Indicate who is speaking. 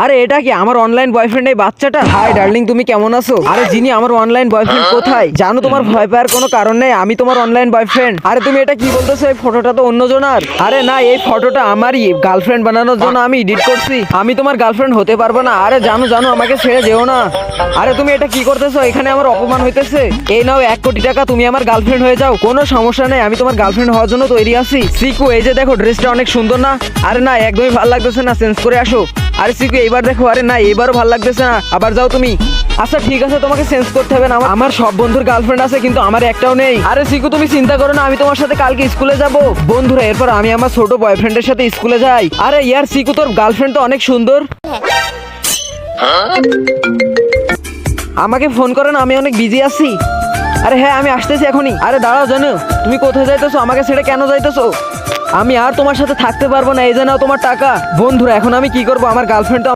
Speaker 1: আরে এটা কি আমার অনলাইন বয়ফ্রেন্ড এই বাচ্চাটা? হাই ডার্লিং, তুমি কেমন আছো? আরে জিনি, আমার অনলাইন বয়ফ্রেন্ড কোথায়? জানো তোমার ভয় পাওয়ার কোনো কারণ নেই, আমি তোমার অনলাইন বয়ফ্রেন্ড। আরে তুমি এটা কি বলতেছো? এই ফটোটা তো অন্যজনের। আরে না, এই ফটোটা আমারই গার্লফ্রেন্ড বানানোর জন্য আমি এডিট করছি। আমি তোমার গার্লফ্রেন্ড হতে পারবো না। আরে জানো জানো, আমাকে ছেড়ে যেও না। আরে তুমি এটা কি করতেছো? এখানে আমার অপমান হইতেছে। এই নাও 1 কোটি টাকা, তুমি আমার গার্লফ্রেন্ড হয়ে যাও। কোনো সমস্যা নেই, আমি তোমার গার্লফ্রেন্ড হওয়ার জন্য তৈরি আছি। সিকু, এই যে দেখো, ড্রেসটা অনেক সুন্দর না? আরে না, একদমই ভালো লাগতেছে না, চেঞ্জ করে আসো। আরে সিকু, এইবার দেখো। আরে না, এবারও ভালো লাগতেছে না, আবার যাও তুমি। আচ্ছা ঠিক আছে, তোমাকে চেঞ্জ করতে হবে না। আমার সব বন্ধুর গার্লফ্রেন্ড আছে, কিন্তু আমার একটাও নেই। আরে সিকু, তুমি চিন্তা করো না, আমি তোমার সাথে কালকে স্কুলে যাব। বন্ধুরা, এরপর আমি আমার ছোট বয়ফ্রেন্ডের সাথে স্কুলে যাই। আরে ইয়ার সিকু, তোর গার্লফ্রেন্ড তো অনেক সুন্দর। আমাকে ফোন করো না, আমি অনেক বিজি আছি। আরে হ্যাঁ, আমি আসতেছি এখনই। আরে দাঁড়াও, জানো তুমি কোথায় যাইতেছো? আমাকে ছেড়ে কেন যাইতেছো? আমি আর তোমার সাথে থাকতে পারবো না, এই যে নাও তোমার টাকা। বন্ধুরা, এখন আমি কি করবো? আমার গার্লফ্রেন্ড তো